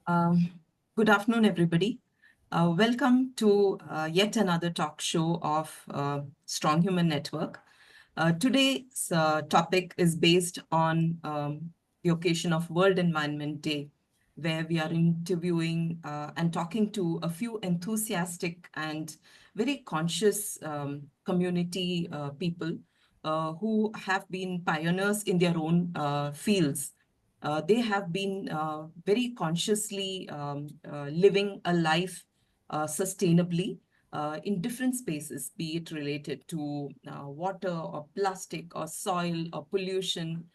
Um, Good afternoon, everybody. Welcome to yet another talk show of Strong Human Network. Today's topic is based on the occasion of World Environment Day, where we are interviewing and talking to a few enthusiastic and very conscious community people who have been pioneers in their own fields. They have been very consciously living a life sustainably in different spaces, be it related to water or plastic or soil or pollution,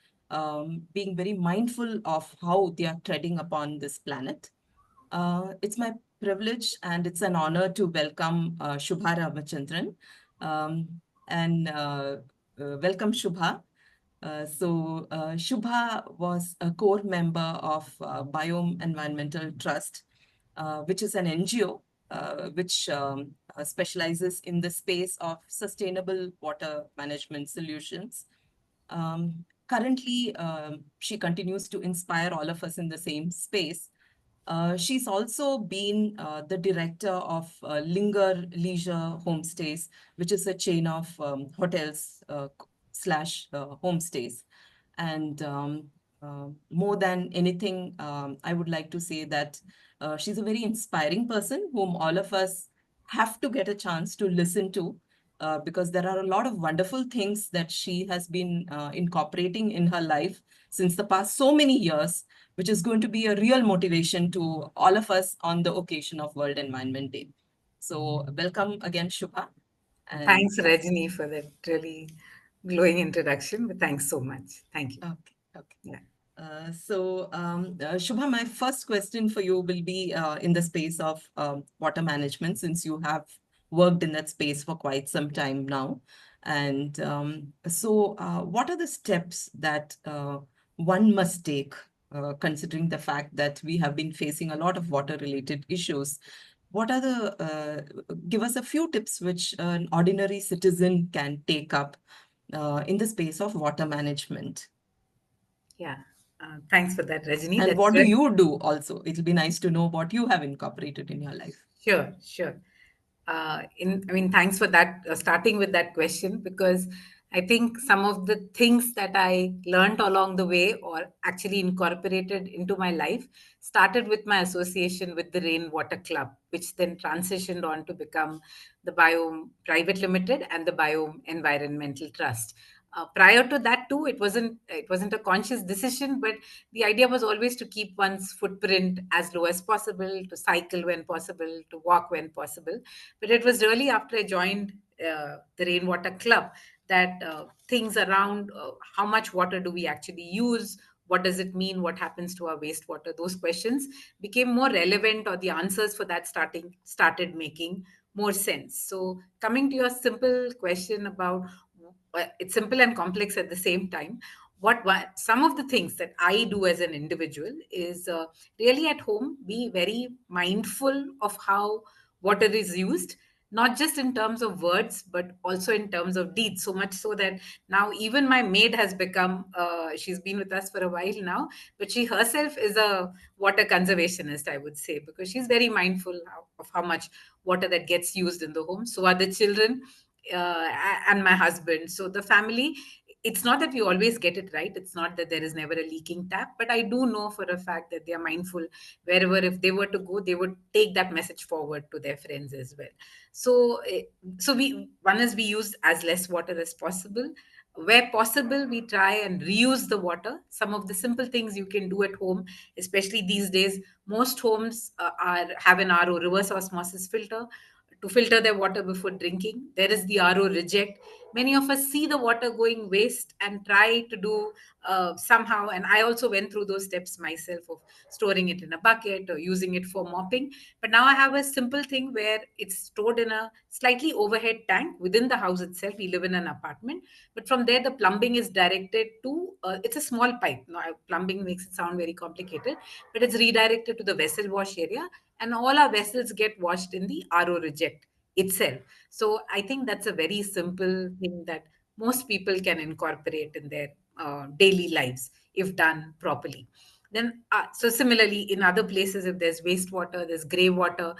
being very mindful of how they are treading upon this planet. It's my privilege and it's an honor to welcome Shubha Ramachandran. Um, and welcome, Shubha. Shubha was a core member of Biome Environmental Trust, which is an NGO which specializes in the space of sustainable water management solutions. Currently, she continues to inspire all of us in the same space. She's also been the director of Linger Leisure Homestays, which is a chain of hotels slash homestays. And more than anything, I would like to say that she's a very inspiring person whom all of us have to get a chance to listen to because there are a lot of wonderful things that she has been incorporating in her life since the past so many years, which is going to be a real motivation to all of us on the occasion of World Environment Day. So, welcome again, Shubha. And Thanks, Rajini, for that really glowing introduction. But thanks so much. Thank you. okay, okay. Yeah. Shubha, my first question for you will be in the space of water management, since you have worked in that space for quite some time now. What are the steps that one must take, considering the fact that we have been facing a lot of water-related issues? What are give us a few tips which an ordinary citizen can take up in the space of water management? Yeah. Thanks for that, Rajini. And That's what do good. you do also? It'll be nice to know what you have incorporated in your life. Sure, sure. Thanks for that, starting with that question, because I think some of the things that I learned along the way or actually incorporated into my life started with my association with the Rainwater Club, which then transitioned on to become the Biome Private Limited and the Biome Environmental Trust. Prior to that too, it wasn't a conscious decision, but the idea was always to keep one's footprint as low as possible, to cycle when possible, to walk when possible. But it was really after I joined the Rainwater Club that things around how much water do we actually use, what does it mean, what happens to our wastewater, those questions became more relevant, or the answers for that started making more sense. So coming to your simple question about, it's simple and complex at the same time. What some of the things that I do as an individual is really at home be very mindful of how water is used, not just in terms of words but also in terms of deeds, so much so that now even my maid has become, she's been with us for a while now, but she herself is a water conservationist, I would say, because she's very mindful of how much water that gets used in the home. So are the children, and my husband. So the family, it's not that we always get it right. It's not that there is never a leaking tap, but I do know for a fact that they are mindful wherever, if they were to go, they would take that message forward to their friends as well. So, so one is we use as less water as possible. Where possible, we try and reuse the water. Some of the simple things you can do at home, especially these days, most homes have an RO, reverse osmosis filter, to filter their water before drinking. There is the RO reject. Many of us see the water going waste and try to do somehow. And I also went through those steps myself of storing it in a bucket or using it for mopping. But now I have a simple thing where it's stored in a slightly overhead tank within the house itself. We live in an apartment, but from there the plumbing is directed to. It's a small pipe. Now, plumbing makes it sound very complicated, but it's redirected to the vessel wash area, and all our vessels get washed in the RO reject itself. So I think that's a very simple thing that most people can incorporate in their daily lives if done properly. Then, so similarly, in other places, if there's wastewater, there's grey water.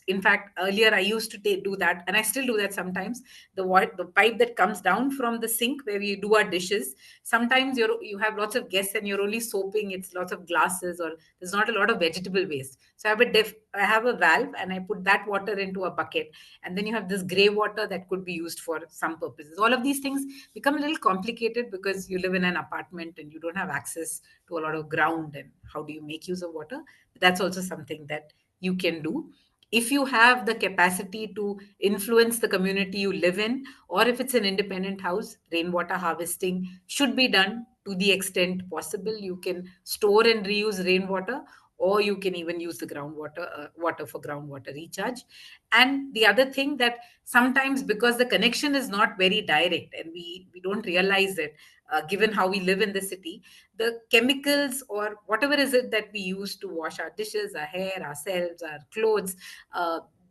In fact, earlier I used to do that, and I still do that sometimes. The pipe that comes down from the sink where we do our dishes. Sometimes you have lots of guests and you're only soaping. It's lots of glasses, or there's not a lot of vegetable waste. So I have a valve, and I put that water into a bucket, and then you have this grey water that could be used for some purposes. All of these things become a little complicated because you live in an apartment and you don't have access to a lot of ground, and how do you make use of water? That's also something that you can do if you have the capacity to influence the community you live in, or if it's an independent house. Rainwater harvesting should be done to the extent possible. You can store and reuse rainwater, or you can even use the groundwater water for groundwater recharge. And the other thing, that sometimes, because the connection is not very direct and we don't realize it, given how we live in the city, the chemicals or whatever is it that we use to wash our dishes, our hair, ourselves, our clothes,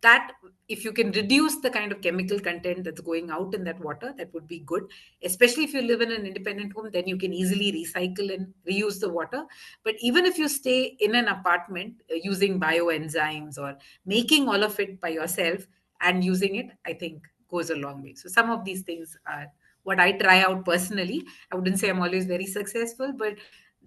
that if you can reduce the kind of chemical content that's going out in that water, that would be good. Especially if you live in an independent home, then you can easily recycle and reuse the water. But even if you stay in an apartment, using bioenzymes or making all of it by yourself and using it, I think goes a long way. So some of these things are what I try out personally. I wouldn't say I'm always very successful, but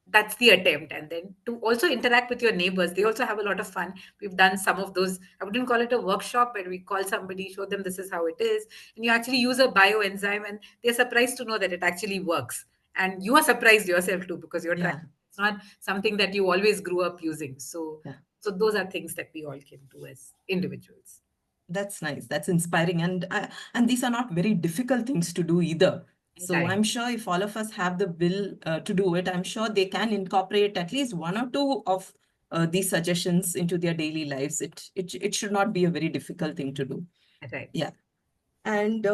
that's the attempt. And then to also interact with your neighbors, they also have a lot of fun. We've done some of those. I wouldn't call it a workshop, but we call somebody, show them this is how it is, and you actually use a bioenzyme, and they're surprised to know that it actually works. And you are surprised yourself too, because you're trying. Yeah, It's not something that you always grew up using. yeah. So those are things that we all can do as individuals. That's nice. That's inspiring. And these are not very difficult things to do either. So Right. I'm sure if all of us have the will to do it, I'm sure they can incorporate at least one or two of these suggestions into their daily lives. It should not be a very difficult thing to do. Right. Yeah. And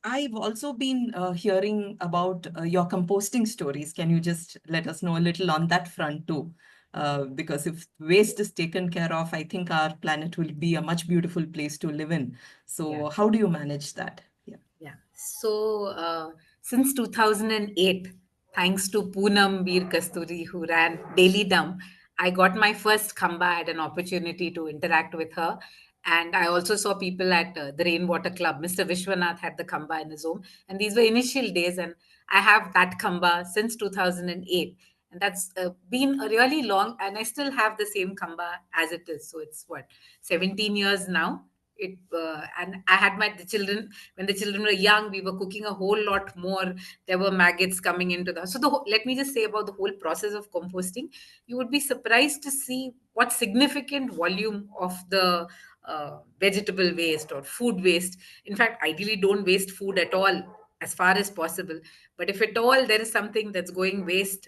I've also been hearing about your composting stories. Can you just let us know a little on that front too? Because if waste is taken care of, I think our planet will be a much beautiful place to live in. Yeah. So how do you manage that? Yeah. Yeah. So since 2008, thanks to Poonam Bir Kasturi, who ran Daily Dump, I got my first khamba. I had an opportunity to interact with her. And I also saw people at the Rainwater Club. Mr. Vishwanath had the khamba in his home. And these were initial days. And I have that khamba since 2008. And that's been a really long, and I still have the same khamba as it is. So it's what, 17 years now. And I had the children when the children were young. We were cooking a whole lot more. There were maggots coming into the, so let me just say about the whole process of composting. You would be surprised to see what significant volume of the vegetable waste or food waste. In fact, ideally don't waste food at all as far as possible. But if at all there is something that's going waste,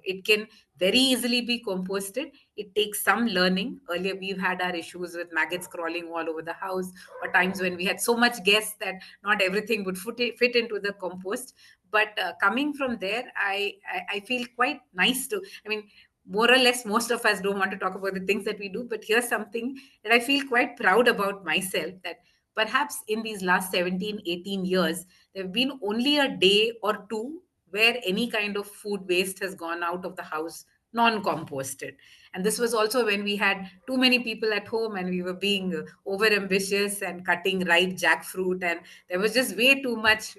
it can very easily be composted. It takes some learning. Earlier, we've had our issues with maggots crawling all over the house, or times when we had so much guests that not everything would fit into the compost. But coming from there, I feel quite nice to. I mean, more or less, most of us don't want to talk about the things that we do, but here's something that I feel quite proud about myself, that perhaps in these last 17, 18 years, there have been only a day or two where any kind of food waste has gone out of the house non-composted. And this was also when we had too many people at home and we were being over ambitious and cutting ripe jackfruit, and there was just way too much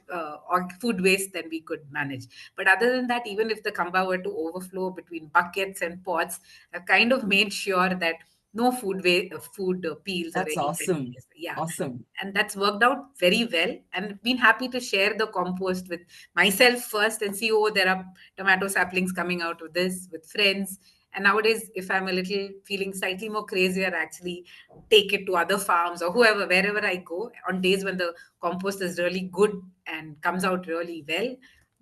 food waste than we could manage. But other than that, even if the kamba were to overflow between buckets and pots, I've kind of made sure that no food peels or That's any kind of awesome. waste. Yeah. Awesome. And that's worked out very well, and been happy to share the compost with myself first and see, oh, there are tomato saplings coming out of this, with friends. And nowadays, if I'm a little feeling slightly more crazier, I actually take it to other farms or whoever, wherever I go. On days when the compost is really good and comes out really well,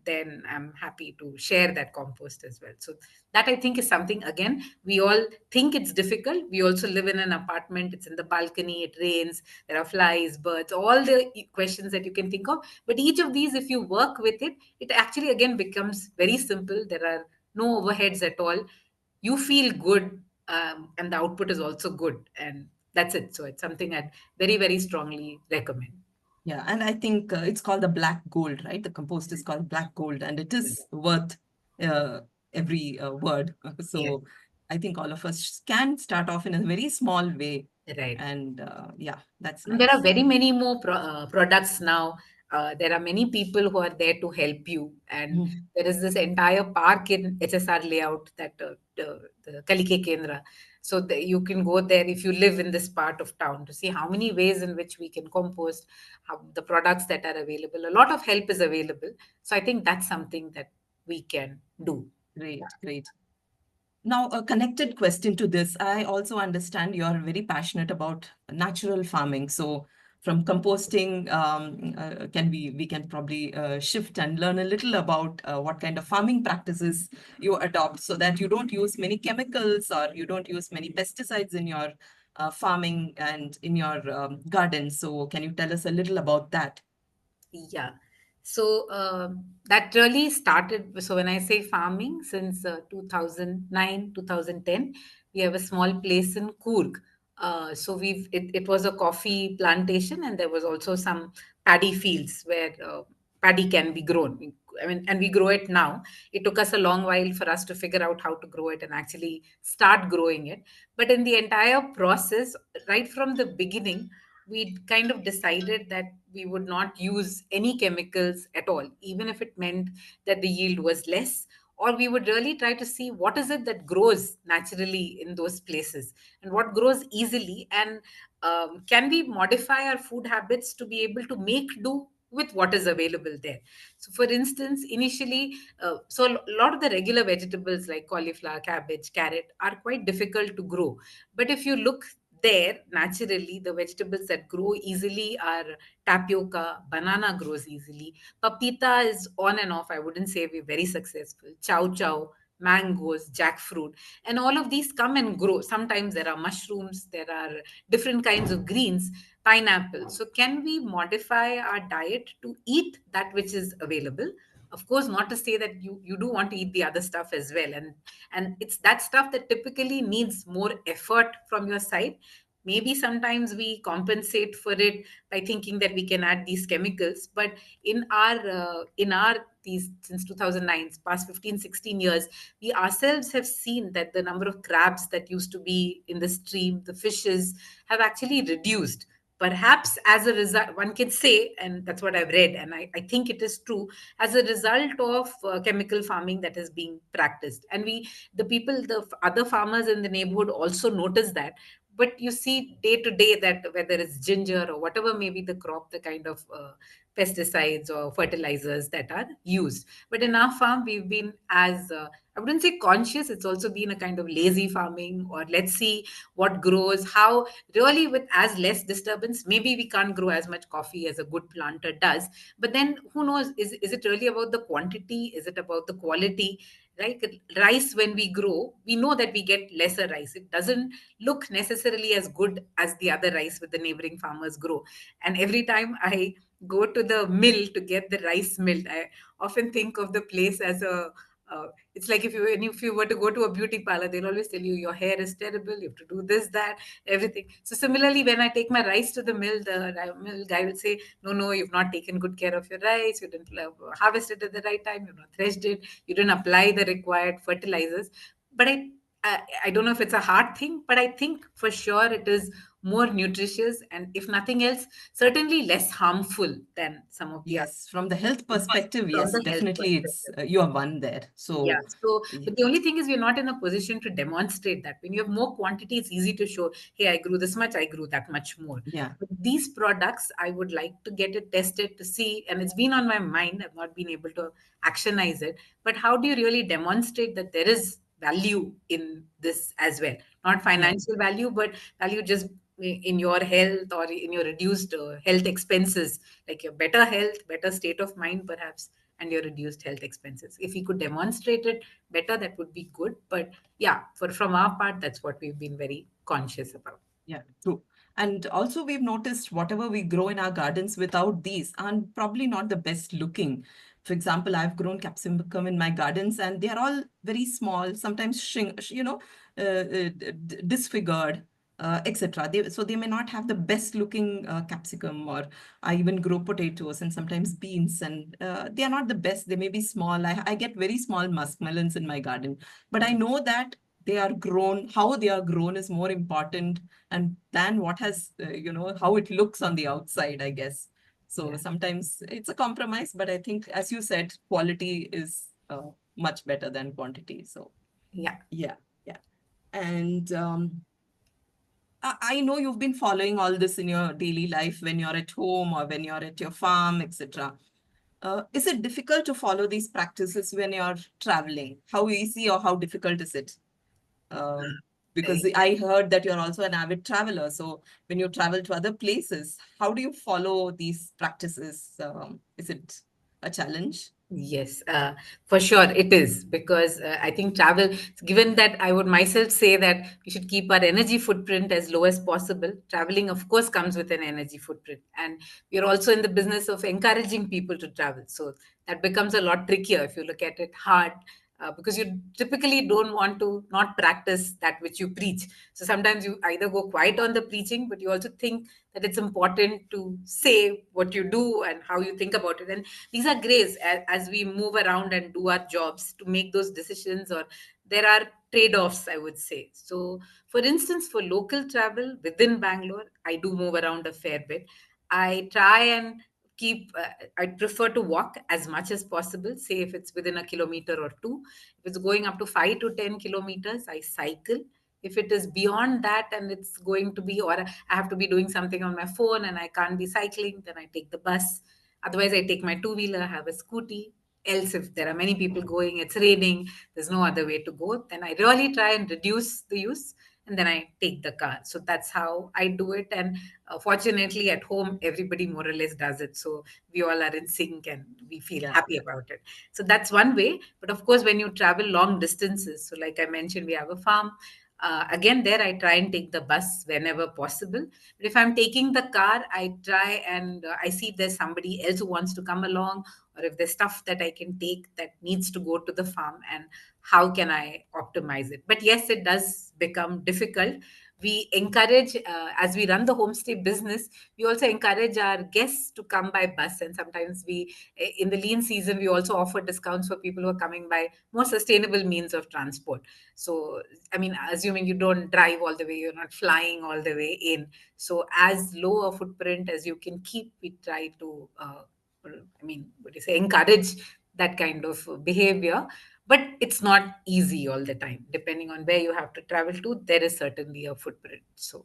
then I'm happy to share that compost as well. So that, I think, is something, again, we all think it's difficult. We also live in an apartment, it's in the balcony, it rains, there are flies, birds, all the questions that you can think of. But each of these, if you work with it, it actually again becomes very simple. There are no overheads at all. You feel good, and the output is also good. And that's it. So it's something I'd very, very strongly recommend. Yeah, and I think it's called the black gold, right? The compost is called black gold, and it is worth every word. Yes, So I think all of us can start off in a very small way. right. And yeah, that's And there are nice. very many more products now. There are many people who are there to help you. And Mhm. there is this entire park in HSR layout, that the Kalike Kendra. So you can go there if you live in this part of town, to see how many ways in which we can compost, how the products that are available. A lot of help is available. So I think that's something that we can do. Great, great. Now, a connected question to this. I also understand you're very passionate about natural farming. So, from composting, can we can probably shift and learn a little about what kind of farming practices you adopt, so that you don't use many chemicals or you don't use many pesticides in your farming and in your garden. So, can you tell us a little about that? Yeah. So that really started. So when I say farming, since 2009, 2010, we have a small place in Coorg. So it was a coffee plantation, and there was also some paddy fields where paddy can be grown. I mean, and we grow it now. It took us a long while for us to figure out how to grow it and actually start growing it. But in the entire process, right from the beginning, we kind of decided that we would not use any chemicals at all, even if it meant that the yield was less. Or we would really try to see what is it that grows naturally in those places and what grows easily, and can we modify our food habits to be able to make do with what is available there. So for instance, initially, so a lot of the regular vegetables like cauliflower, cabbage, carrot are quite difficult to grow. But if you look there, naturally, the vegetables that grow easily are tapioca, banana grows easily, papita is on and off. I wouldn't say we're very successful. Chow chow, mangoes, jackfruit, and all of these come and grow. Sometimes there are mushrooms, there are different kinds of greens, pineapple. So can we modify our diet to eat that which is available? Of course, not to say that you do want to eat the other stuff as well, and it's that stuff that typically needs more effort from your side. Maybe sometimes we compensate for it by thinking that we can add these chemicals, but in our these since 2009, past 15, 16 years, we ourselves have seen that the number of crabs that used to be in the stream, the fishes, have actually reduced. Perhaps as a result, one can say, and that's what I've read, and I think it is true, as a result of chemical farming that is being practiced. And the people, the other farmers in the neighborhood also notice that. But you see day to day that whether it's ginger or whatever may be the crop, the kind of pesticides or fertilizers that are used. But in our farm, we've been as I wouldn't say conscious, it's also been a kind of lazy farming, or let's see what grows, how really with as less disturbance. Maybe we can't grow as much coffee as a good planter does, but then who knows, is it really about the quantity, is it about the quality? Right, rice, when we grow, we know that we get lesser rice. It doesn't look necessarily as good as the other rice with the neighboring farmers grow. And every time I go to the mill to get the rice milled, I often think of the place as a it's like if you were to go to a beauty parlor, they'll always tell you your hair is terrible, you have to do this, that, everything. So similarly, when I take my rice to the mill, the mill guy will say, no, no, you've not taken good care of your rice, you didn't harvest it at the right time, you've not threshed it, you didn't apply the required fertilizers. But I don't know if it's a hard thing, but I think for sure it is more nutritious, and if nothing else, certainly less harmful than some of the other. Yes, from the health perspective, From yes, the health definitely it's perspective. you are one there. Yeah. So, So, y- but the only thing is, we're not in a position to demonstrate that. When you have more quantity, it's easy to show, hey, I grew this much, I grew that much more. yeah, But these products, I would like to get it tested to see, and it's been on my mind. I've not been able to actionize it. But how do you really demonstrate that there is value in this as well? Not yeah. financial value, but value just in your health, or in your reduced health expenses, like your better health, better state of mind, perhaps, and your reduced health expenses. If we could demonstrate it better, that would be good. But yeah, from our part, that's what we've been very conscious about. Yeah, true. And also, we've noticed whatever we grow in our gardens without these are probably not the best looking. For example, I've grown capsicum in my gardens, and they are all very small, sometimes disfigured. etc. So they may not have the best looking capsicum, or I even grow potatoes and sometimes beans, and they are not the best. They may be small. I get very small muskmelons in my garden, but I know that they are grown. How they are grown is more important, and than what has how it looks on the outside, I guess. So Yeah. sometimes it's a compromise, but I think, as you said, quality is much better than quantity. So Yeah. yeah, yeah. And I know you've been following all this in your daily life when you're at home or when you're at your farm, etc. Is it difficult to follow these practices when you're traveling? How easy or how difficult is it? Um, because I heard that you're also an avid traveler. So when you travel to other places, how do you follow these practices? Is it a challenge? Yes, for sure it is, because I think travel, given that I would myself say that we should keep our energy footprint as low as possible, traveling, of course, comes with an energy footprint. And we are also in the business of encouraging people to travel. So that becomes a lot trickier if you look at it hard, because you typically don't want to not practice that which you preach. So sometimes you either go quiet on the preaching, but you also think that it's important to say what you do and how you think about it. And these are grays as we move around and do our jobs to make those decisions, or there are trade-offs, I would say. So for instance, for local travel within Bangalore, I do move around a fair bit. I try and keep I prefer to walk as much as possible, say if it's within a kilometer or two. If it's going up to 5 to 10 kilometers, I cycle. If it is beyond that and it's going to be, or I have to be doing something on my phone and I can't be cycling, then I take the bus. Otherwise, I take my two-wheeler, have a scooty. Else, if there are many people going, it's raining, there's no other way to go, then I really try and reduce the use, and then I take the car. So that's how I do it. And fortunately, at home, everybody more or less does it. So we all are in sync and we feel Yeah, happy about it. So that's one way. But of course, when you travel long distances, so like I mentioned, we have a farm. Again, there I try and take the bus whenever possible. But if I'm taking the car, I try and I see if there's somebody else who wants to come along, or if there's stuff that I can take that needs to go to the farm, and how can I optimize it. But yes, it does become difficult. We encourage, as we run the homestay business, we also encourage our guests to come by bus. And sometimes in the lean season, we also offer discounts for people who are coming by more sustainable means of transport. So, I mean, assuming you don't drive all the way, you're not flying all the way in. So, as low a footprint as you can keep, we try to, what do you say, encourage that kind of behavior. But it's not easy all the time. Depending on where you have to travel to, there is certainly a footprint. So,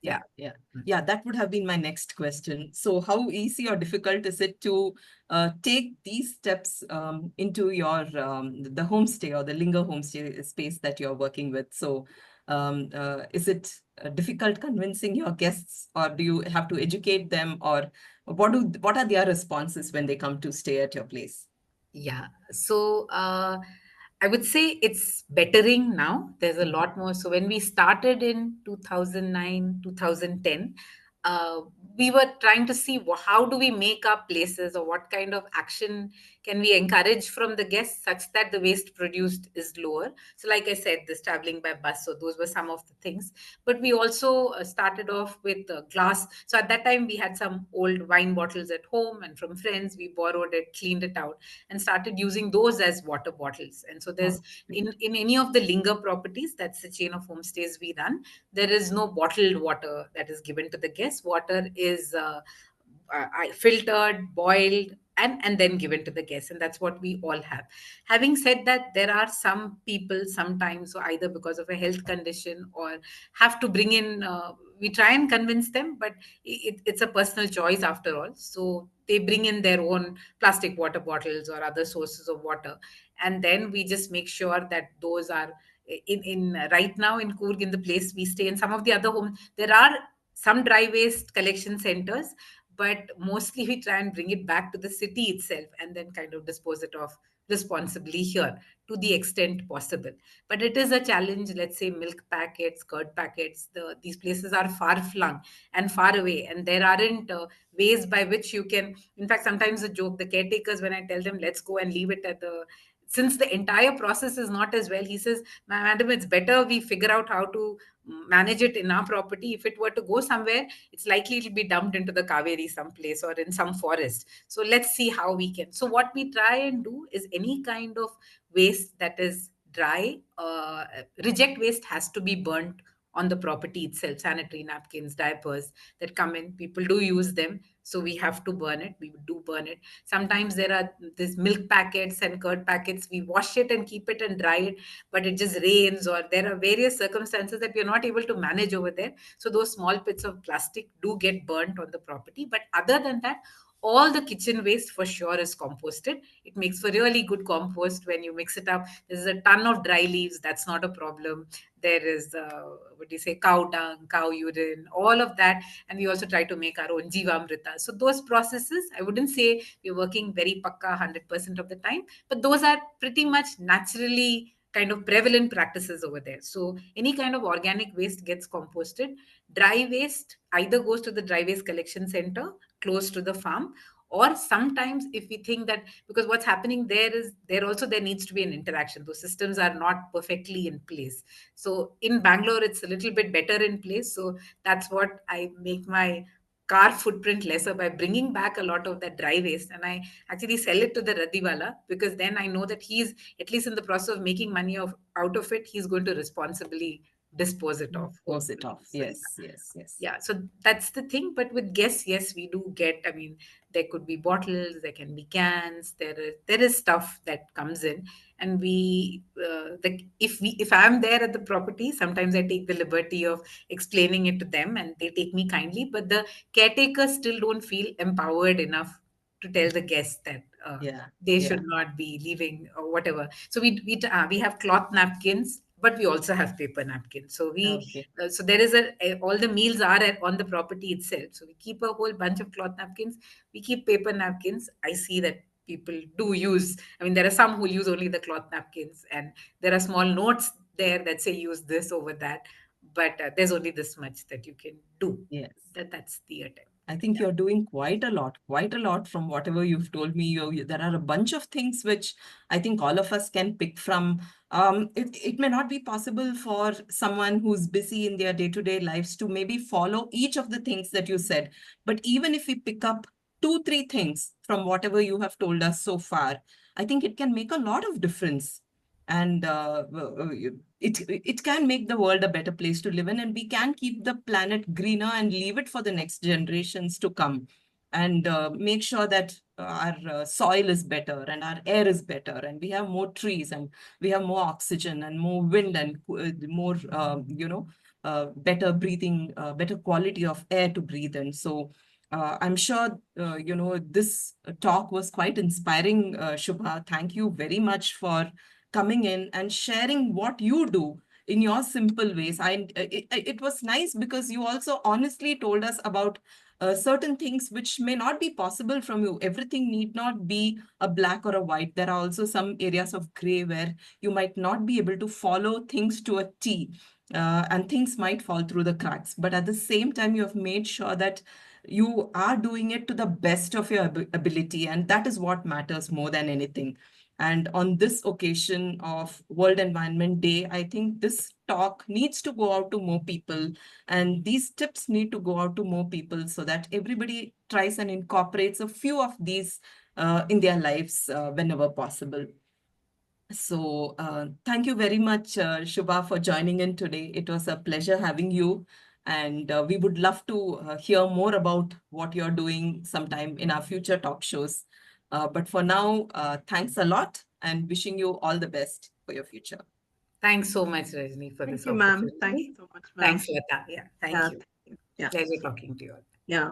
yeah, yeah. yeah. Yeah, that would have been my next question. So how easy or difficult is it to take these steps into your the homestay or the Linga homestay space that you're working with? So is it difficult convincing your guests, or do you have to educate them, or what are their responses when they come to stay at your place? Yeah. So I would say it's bettering now. There's a Mhm. lot more. So when we started in 2009, 2010, uh, we were trying to see how do we make our places, or what kind of action can we encourage from the guests such that the waste produced is lower. So like I said, this traveling by bus. So those were some of the things. But we also started off with glass. So at that time, we had some old wine bottles at home, and from friends, we borrowed it, cleaned it out, and started using those as water bottles. And so there's Oh, great. in any of the Linga properties, that's the chain of homestays we run, there is no bottled water that is given to the guests. Water is filtered, boiled, and then given to the guests, and that's what we all have. Having said that, there are some people sometimes, so either because of a health condition or have to bring in. We try and convince them, but it's a personal choice after all. So they bring in their own plastic water bottles or other sources of water, and then we just make sure that those are in right now in Coorg, in the place we stay, in some of the other homes, there are some dry waste collection centers, but mostly we try and bring it back to the city itself and then kind of dispose it off responsibly here to the extent possible. But it is a challenge. Let's say milk packets, curd packets, these places are far flung and far away, and there aren't ways by which you can. In fact, sometimes a joke, the caretakers, when I tell them let's go and leave it at the since the entire process is not as well, he says, Madam, it's better we figure out how to manage it in our property. If it were to go somewhere, it's likely it'll be dumped into the Kaveri someplace or in some forest. So let's see how we can. So what we try and do is any kind of waste that is dry, reject waste has to be burnt on the property itself. Sanitary napkins, diapers that come in, people do use them, so we have to burn it. We do burn it. Sometimes there are these milk packets and curd packets, we wash it and keep it and dry it, but it just rains, or there are various circumstances that we are not able to manage over there, so those small bits of plastic do get burnt on the property. But other than that, all the kitchen waste for sure is composted. It makes for really good compost when you mix it up. There's a ton of dry leaves, that's not a problem. There is what do you say, cow dung, cow urine, all of that. And we also try to make our own jivamrita. So those processes, I wouldn't say we're working very pakka 100% of the time, but those are pretty much naturally kind of prevalent practices over there. So any kind of organic waste gets composted. Dry waste either goes to the dry waste collection center close to the farm, or sometimes if we think that, because what's happening there is there also there needs to be an interaction. Those systems are not perfectly in place. So in Bangalore it's a little bit better in place, so that's what I make my car footprint lesser by bringing back a lot of that dry waste, and I actually sell it to the radiwala, because then I know that he's at least in the process of making money out of it, he's going to responsibly dispose it off, Close it hopefully. off. So Yes, yes, yes. yeah, so that's the thing. But with guests, yes, we do get, I mean, there could be bottles, there can be cans, there is stuff that comes in, and we if I'm there at the property, sometimes I take the liberty of explaining it to them, and they take me kindly, but the caretakers still don't feel empowered enough to tell the guests that Yeah, they yeah. should not be leaving or whatever. So we have cloth napkins, but we also have paper napkins. So Okay. so there is all the meals are on the property itself. So we keep a whole bunch of cloth napkins. We keep paper napkins. I see that people do use. I mean, there are some who use only the cloth napkins, and there are small notes there that say use this over that. But there's only this much that you can do. Yes. That's the attempt. I think you're doing quite a lot from whatever you've told me. There are a bunch of things which I think all of us can pick from. It may not be possible for someone who's busy in their day-to-day lives to maybe follow each of the things that you said. But even if we pick up two, three things from whatever you have told us so far, I think it can make a lot of difference. And it can make the world a better place to live in, and we can keep the planet greener and leave it for the next generations to come, and make sure that our soil is better and our air is better, and we have more trees and we have more oxygen and more wind and more better breathing, better quality of air to breathe in. So I'm sure this talk was quite inspiring, Shubha. Thank you very much for coming in and sharing what you do in your simple ways. It was nice because you also honestly told us about certain things which may not be possible from you. Everything need not be a black or a white. There are also some areas of gray where you might not be able to follow things to a T, and things might fall through the cracks. But at the same time, you have made sure that you are doing it to the best of your ability, and that is what matters more than anything. And on this occasion of World Environment Day, I think this talk needs to go out to more people, and these tips need to go out to more people so that everybody tries and incorporates a few of these in their lives whenever possible. So thank you very much, Shubha, for joining in today. It was a pleasure having you. And we would love to hear more about what you're doing sometime in our future talk shows. But for now, thanks a lot and wishing you all the best for your future. Thanks so much, Rajni, for Thank this you, ma'am. Thank you opportunity. so much, ma'am. Thanks, Lata. Yeah, thank Yeah, you. thank you. Yeah, Pleasure talking to you all. yeah.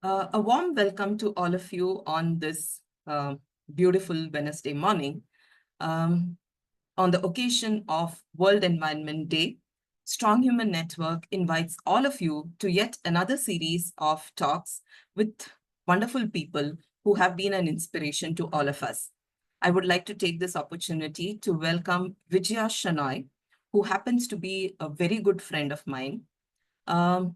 A warm welcome to all of you on this beautiful Wednesday morning. Um, on the occasion of World Environment Day, Strong Human Network invites all of you to yet another series of talks with wonderful people who have been an inspiration to all of us. I would like to take this opportunity to welcome Vijaya Shanoy, who happens to be a very good friend of mine. Um,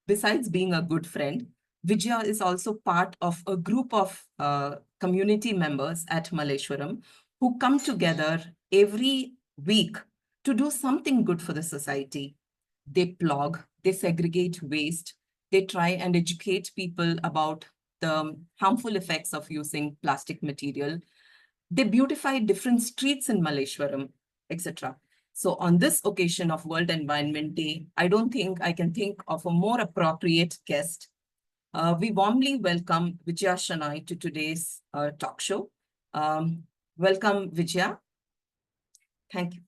Besides being a good friend, Vijaya is also part of a group of community members at Malleshwaram who come together every week to do something good for the society. They plog, they segregate waste, they try and educate people about the harmful effects of using plastic material. They beautify different streets in Malleshwaram, etc. So on this occasion of World Environment Day, I don't think I can think of a more appropriate guest. We warmly welcome Vijaya Shanai to today's talk show. Welcome, Vijaya. Thank you.